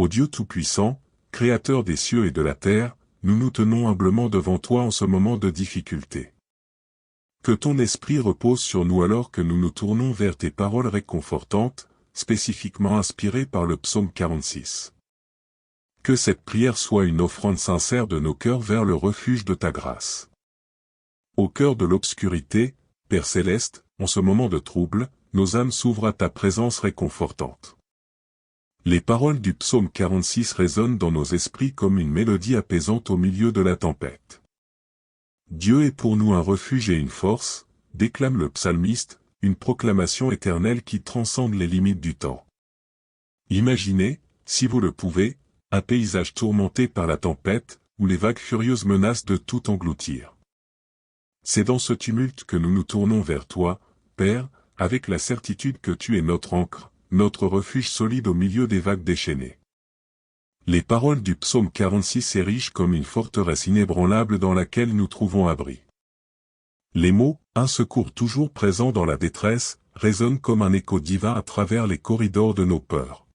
Ô Dieu Tout-Puissant, Créateur des cieux et de la terre, nous nous tenons humblement devant toi en ce moment de difficulté. Que ton esprit repose sur nous alors que nous nous tournons vers tes paroles réconfortantes, spécifiquement inspirées par le psaume 46. Que cette prière soit une offrande sincère de nos cœurs vers le refuge de ta grâce. Au cœur de l'obscurité, Père Céleste, en ce moment de trouble, nos âmes s'ouvrent à ta présence réconfortante. Les paroles du psaume 46 résonnent dans nos esprits comme une mélodie apaisante au milieu de la tempête. Dieu est pour nous un refuge et une force, déclame le psalmiste, une proclamation éternelle qui transcende les limites du temps. Imaginez, si vous le pouvez, un paysage tourmenté par la tempête, où les vagues furieuses menacent de tout engloutir. C'est dans ce tumulte que nous nous tournons vers toi, Père, avec la certitude que tu es notre ancre, notre refuge solide au milieu des vagues déchaînées. Les paroles du psaume 46 érigent comme une forteresse inébranlable dans laquelle nous trouvons abri. Les mots « un secours toujours présent dans la détresse » résonnent comme un écho divin à travers les corridors de nos peurs.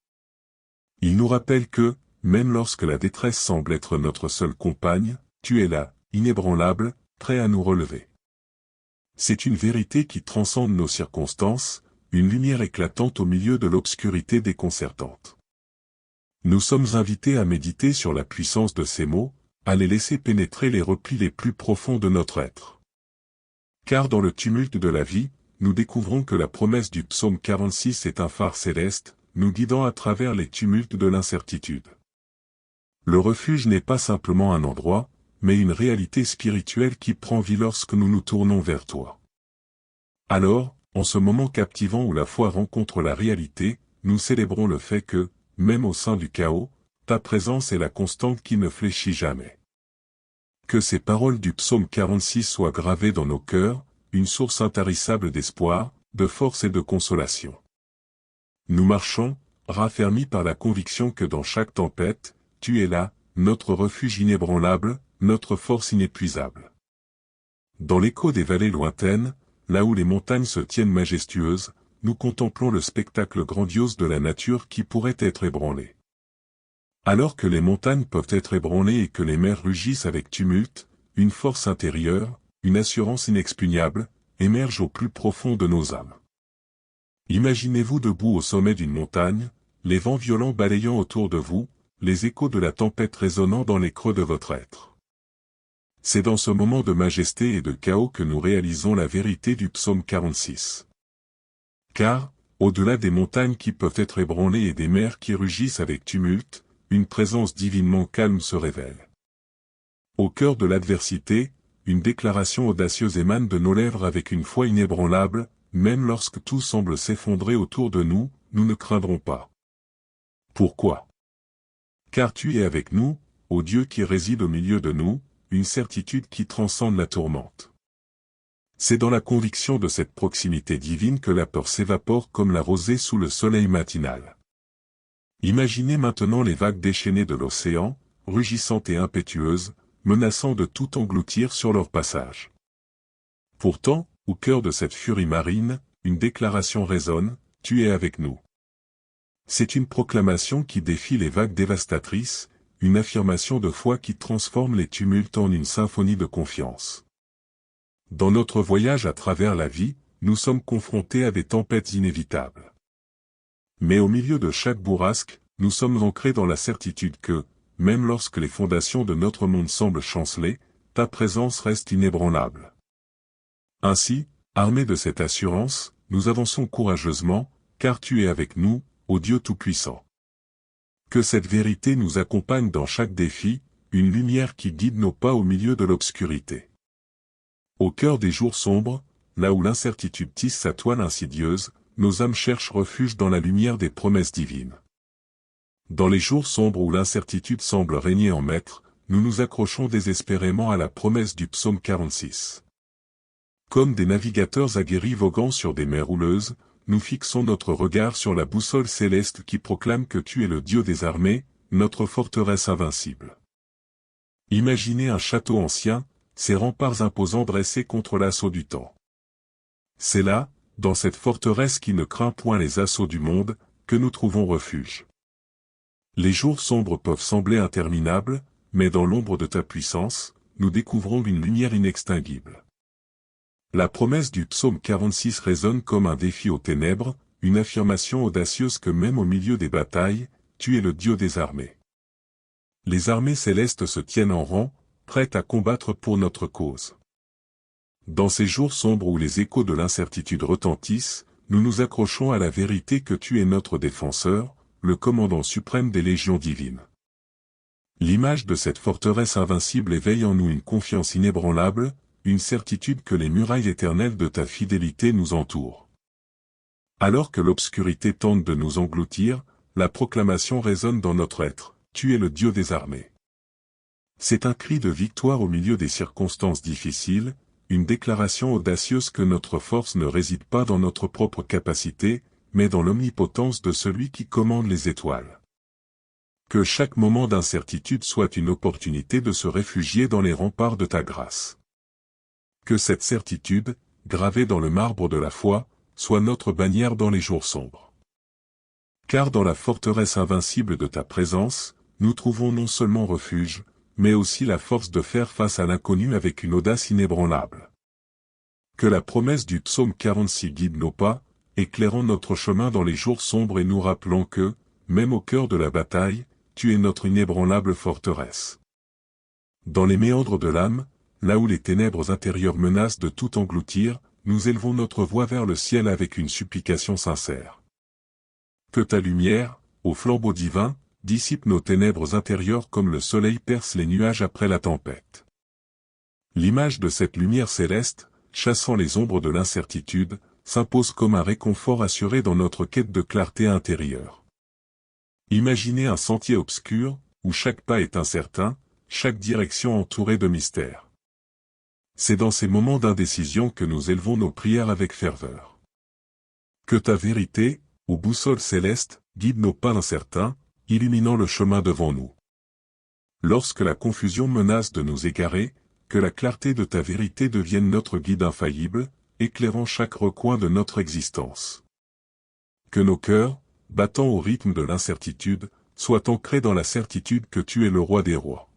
Ils nous rappellent que, même lorsque la détresse semble être notre seule compagne, tu es là, inébranlable, prêt à nous relever. C'est une vérité qui transcende nos circonstances, une lumière éclatante au milieu de l'obscurité déconcertante. Nous sommes invités à méditer sur la puissance de ces mots, à les laisser pénétrer les replis les plus profonds de notre être. Car dans le tumulte de la vie, nous découvrons que la promesse du psaume 46 est un phare céleste, nous guidant à travers les tumultes de l'incertitude. Le refuge n'est pas simplement un endroit, mais une réalité spirituelle qui prend vie lorsque nous nous tournons vers toi. Alors, en ce moment captivant où la foi rencontre la réalité, nous célébrons le fait que, même au sein du chaos, ta présence est la constante qui ne fléchit jamais. Que ces paroles du psaume 46 soient gravées dans nos cœurs, une source intarissable d'espoir, de force et de consolation. Nous marchons, raffermis par la conviction que dans chaque tempête, tu es là, notre refuge inébranlable, notre force inépuisable. Dans l'écho des vallées lointaines, là où les montagnes se tiennent majestueuses, nous contemplons le spectacle grandiose de la nature qui pourrait être ébranlée. Alors que les montagnes peuvent être ébranlées et que les mers rugissent avec tumulte, une force intérieure, une assurance inexpugnable, émerge au plus profond de nos âmes. Imaginez-vous debout au sommet d'une montagne, les vents violents balayant autour de vous, les échos de la tempête résonnant dans les creux de votre être. C'est dans ce moment de majesté et de chaos que nous réalisons la vérité du psaume 46. Car, au-delà des montagnes qui peuvent être ébranlées et des mers qui rugissent avec tumulte, une présence divinement calme se révèle. Au cœur de l'adversité, une déclaration audacieuse émane de nos lèvres avec une foi inébranlable, même lorsque tout semble s'effondrer autour de nous, nous ne craindrons pas. Pourquoi? Car tu es avec nous, ô Dieu qui réside au milieu de nous, une certitude qui transcende la tourmente. C'est dans la conviction de cette proximité divine que la peur s'évapore comme la rosée sous le soleil matinal. Imaginez maintenant les vagues déchaînées de l'océan, rugissantes et impétueuses, menaçant de tout engloutir sur leur passage. Pourtant, au cœur de cette furie marine, une déclaration résonne, « Tu es avec nous ». C'est une proclamation qui défie les vagues dévastatrices, une affirmation de foi qui transforme les tumultes en une symphonie de confiance. Dans notre voyage à travers la vie, nous sommes confrontés à des tempêtes inévitables. Mais au milieu de chaque bourrasque, nous sommes ancrés dans la certitude que, même lorsque les fondations de notre monde semblent chanceler, ta présence reste inébranlable. Ainsi, armés de cette assurance, nous avançons courageusement, car tu es avec nous, ô Dieu Tout-Puissant. Que cette vérité nous accompagne dans chaque défi, une lumière qui guide nos pas au milieu de l'obscurité. Au cœur des jours sombres, là où l'incertitude tisse sa toile insidieuse, nos âmes cherchent refuge dans la lumière des promesses divines. Dans les jours sombres où l'incertitude semble régner en maître, nous nous accrochons désespérément à la promesse du psaume 46. Comme des navigateurs aguerris voguant sur des mers houleuses, nous fixons notre regard sur la boussole céleste qui proclame que tu es le Dieu des armées, notre forteresse invincible. Imaginez un château ancien, ses remparts imposants dressés contre l'assaut du temps. C'est là, dans cette forteresse qui ne craint point les assauts du monde, que nous trouvons refuge. Les jours sombres peuvent sembler interminables, mais dans l'ombre de ta puissance, nous découvrons une lumière inextinguible. La promesse du psaume 46 résonne comme un défi aux ténèbres, une affirmation audacieuse que même au milieu des batailles, tu es le Dieu des armées. Les armées célestes se tiennent en rang, prêtes à combattre pour notre cause. Dans ces jours sombres où les échos de l'incertitude retentissent, nous nous accrochons à la vérité que tu es notre défenseur, le commandant suprême des légions divines. L'image de cette forteresse invincible éveille en nous une confiance inébranlable, une certitude que les murailles éternelles de ta fidélité nous entourent. Alors que l'obscurité tente de nous engloutir, la proclamation résonne dans notre être, tu es le Dieu des armées. C'est un cri de victoire au milieu des circonstances difficiles, une déclaration audacieuse que notre force ne réside pas dans notre propre capacité, mais dans l'omnipotence de celui qui commande les étoiles. Que chaque moment d'incertitude soit une opportunité de se réfugier dans les remparts de ta grâce. Que cette certitude, gravée dans le marbre de la foi, soit notre bannière dans les jours sombres. Car dans la forteresse invincible de ta présence, nous trouvons non seulement refuge, mais aussi la force de faire face à l'inconnu avec une audace inébranlable. Que la promesse du psaume 46 guide nos pas, éclairant notre chemin dans les jours sombres et nous rappelant que, même au cœur de la bataille, tu es notre inébranlable forteresse. Dans les méandres de l'âme, là où les ténèbres intérieures menacent de tout engloutir, nous élevons notre voix vers le ciel avec une supplication sincère. Que ta lumière, au flambeau divin, dissipe nos ténèbres intérieures comme le soleil perce les nuages après la tempête. L'image de cette lumière céleste, chassant les ombres de l'incertitude, s'impose comme un réconfort assuré dans notre quête de clarté intérieure. Imaginez un sentier obscur, où chaque pas est incertain, chaque direction entourée de mystères. C'est dans ces moments d'indécision que nous élevons nos prières avec ferveur. Que ta vérité, ô boussole céleste, guide nos pas incertains, illuminant le chemin devant nous. Lorsque la confusion menace de nous égarer, que la clarté de ta vérité devienne notre guide infaillible, éclairant chaque recoin de notre existence. Que nos cœurs, battant au rythme de l'incertitude, soient ancrés dans la certitude que tu es le roi des rois.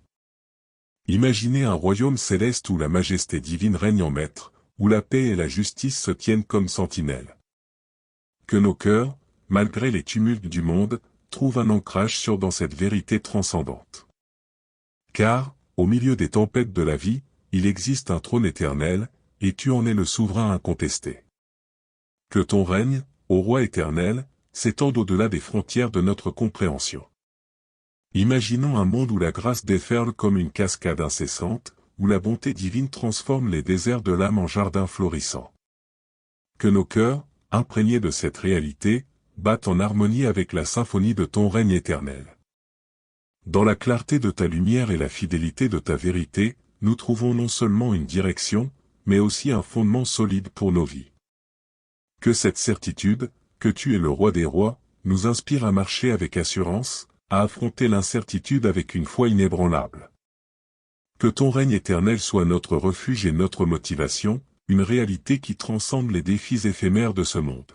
Imaginez un royaume céleste où la majesté divine règne en maître, où la paix et la justice se tiennent comme sentinelles. Que nos cœurs, malgré les tumultes du monde, trouvent un ancrage sûr dans cette vérité transcendante. Car, au milieu des tempêtes de la vie, il existe un trône éternel, et tu en es le souverain incontesté. Que ton règne, ô roi éternel, s'étende au-delà des frontières de notre compréhension. Imaginons un monde où la grâce déferle comme une cascade incessante, où la bonté divine transforme les déserts de l'âme en jardins florissants. Que nos cœurs, imprégnés de cette réalité, battent en harmonie avec la symphonie de ton règne éternel. Dans la clarté de ta lumière et la fidélité de ta vérité, nous trouvons non seulement une direction, mais aussi un fondement solide pour nos vies. Que cette certitude, que tu es le roi des rois, nous inspire à marcher avec assurance, à affronter l'incertitude avec une foi inébranlable. Que ton règne éternel soit notre refuge et notre motivation, une réalité qui transcende les défis éphémères de ce monde.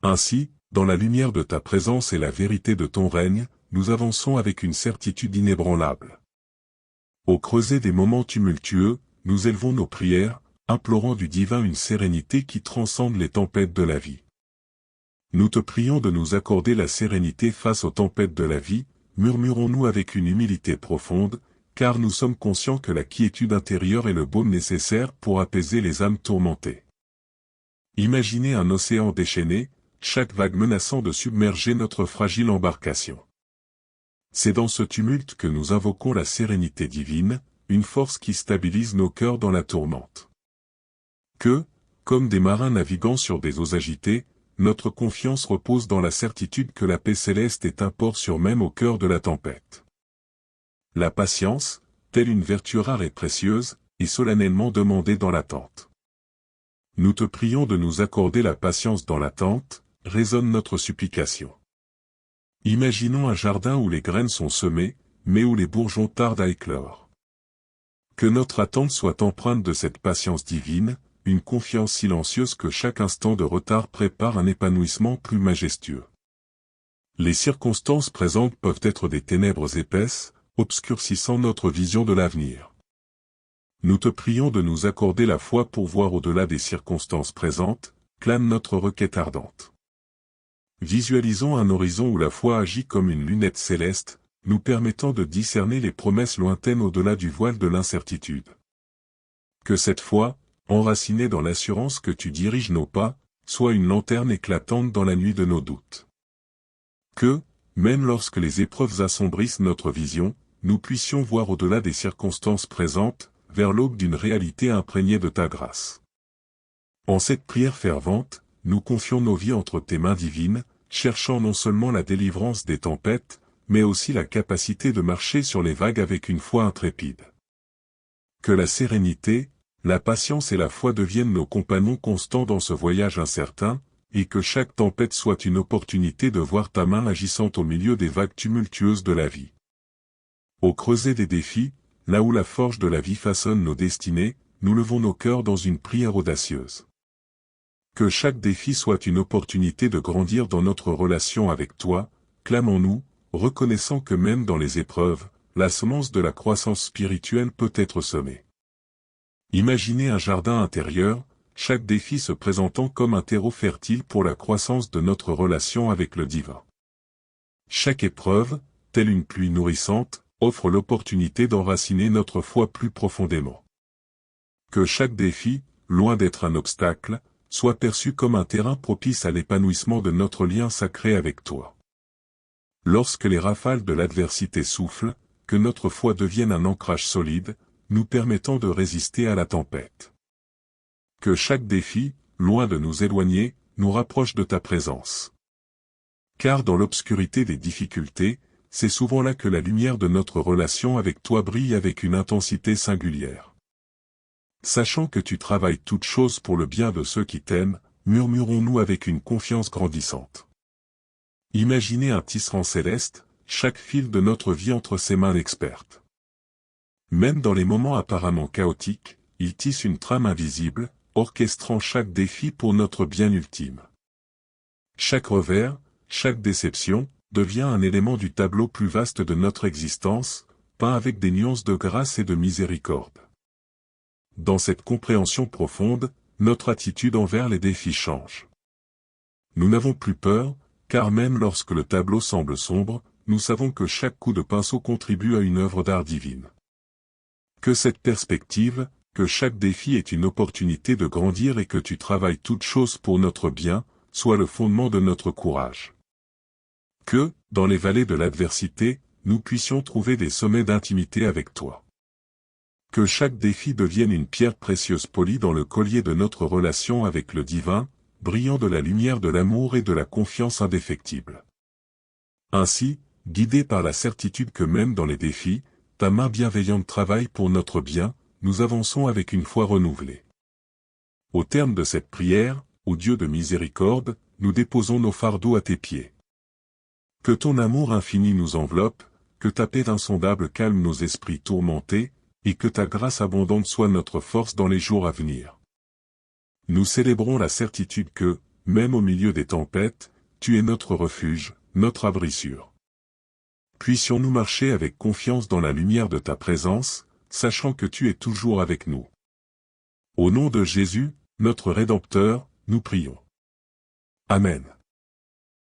Ainsi, dans la lumière de ta présence et la vérité de ton règne, nous avançons avec une certitude inébranlable. Au creuset des moments tumultueux, nous élevons nos prières, implorant du divin une sérénité qui transcende les tempêtes de la vie. Nous te prions de nous accorder la sérénité face aux tempêtes de la vie, murmurons-nous avec une humilité profonde, car nous sommes conscients que la quiétude intérieure est le baume nécessaire pour apaiser les âmes tourmentées. Imaginez un océan déchaîné, chaque vague menaçant de submerger notre fragile embarcation. C'est dans ce tumulte que nous invoquons la sérénité divine, une force qui stabilise nos cœurs dans la tourmente. Que, comme des marins naviguant sur des eaux agitées, notre confiance repose dans la certitude que la paix céleste est un port sûr même au cœur de la tempête. La patience, telle une vertu rare et précieuse, est solennellement demandée dans l'attente. Nous te prions de nous accorder la patience dans l'attente, résonne notre supplication. Imaginons un jardin où les graines sont semées, mais où les bourgeons tardent à éclore. Que notre attente soit empreinte de cette patience divine, une confiance silencieuse que chaque instant de retard prépare un épanouissement plus majestueux. Les circonstances présentes peuvent être des ténèbres épaisses, obscurcissant notre vision de l'avenir. Nous te prions de nous accorder la foi pour voir au-delà des circonstances présentes, clame notre requête ardente. Visualisons un horizon où la foi agit comme une lunette céleste, nous permettant de discerner les promesses lointaines au-delà du voile de l'incertitude. Que cette foi, enracinée dans l'assurance que tu diriges nos pas, soit une lanterne éclatante dans la nuit de nos doutes. Que, même lorsque les épreuves assombrissent notre vision, nous puissions voir au-delà des circonstances présentes, vers l'aube d'une réalité imprégnée de ta grâce. En cette prière fervente, nous confions nos vies entre tes mains divines, cherchant non seulement la délivrance des tempêtes, mais aussi la capacité de marcher sur les vagues avec une foi intrépide. Que la sérénité, la patience et la foi deviennent nos compagnons constants dans ce voyage incertain, et que chaque tempête soit une opportunité de voir ta main agissant au milieu des vagues tumultueuses de la vie. Au creuset des défis, là où la forge de la vie façonne nos destinées, nous levons nos cœurs dans une prière audacieuse. Que chaque défi soit une opportunité de grandir dans notre relation avec toi, clamons-nous, reconnaissant que même dans les épreuves, la semence de la croissance spirituelle peut être semée. Imaginez un jardin intérieur, chaque défi se présentant comme un terreau fertile pour la croissance de notre relation avec le divin. Chaque épreuve, telle une pluie nourrissante, offre l'opportunité d'enraciner notre foi plus profondément. Que chaque défi, loin d'être un obstacle, soit perçu comme un terrain propice à l'épanouissement de notre lien sacré avec toi. Lorsque les rafales de l'adversité soufflent, que notre foi devienne un ancrage solide, nous permettant de résister à la tempête. Que chaque défi, loin de nous éloigner, nous rapproche de ta présence. Car dans l'obscurité des difficultés, c'est souvent là que la lumière de notre relation avec toi brille avec une intensité singulière. Sachant que tu travailles toutes choses pour le bien de ceux qui t'aiment, murmurons-nous avec une confiance grandissante. Imaginez un tisserand céleste, chaque fil de notre vie entre ses mains expertes. Même dans les moments apparemment chaotiques, il tisse une trame invisible, orchestrant chaque défi pour notre bien ultime. Chaque revers, chaque déception, devient un élément du tableau plus vaste de notre existence, peint avec des nuances de grâce et de miséricorde. Dans cette compréhension profonde, notre attitude envers les défis change. Nous n'avons plus peur, car même lorsque le tableau semble sombre, nous savons que chaque coup de pinceau contribue à une œuvre d'art divine. Que cette perspective, que chaque défi est une opportunité de grandir et que tu travailles toutes choses pour notre bien, soit le fondement de notre courage. Que, dans les vallées de l'adversité, nous puissions trouver des sommets d'intimité avec toi. Que chaque défi devienne une pierre précieuse polie dans le collier de notre relation avec le divin, brillant de la lumière de l'amour et de la confiance indéfectible. Ainsi, guidés par la certitude que même dans les défis, ta main bienveillante travaille pour notre bien, nous avançons avec une foi renouvelée. Au terme de cette prière, ô Dieu de miséricorde, nous déposons nos fardeaux à tes pieds. Que ton amour infini nous enveloppe, que ta paix insondable calme nos esprits tourmentés, et que ta grâce abondante soit notre force dans les jours à venir. Nous célébrons la certitude que, même au milieu des tempêtes, tu es notre refuge, notre abri sûr. Puissions-nous marcher avec confiance dans la lumière de ta présence, sachant que tu es toujours avec nous. Au nom de Jésus, notre Rédempteur, nous prions. Amen.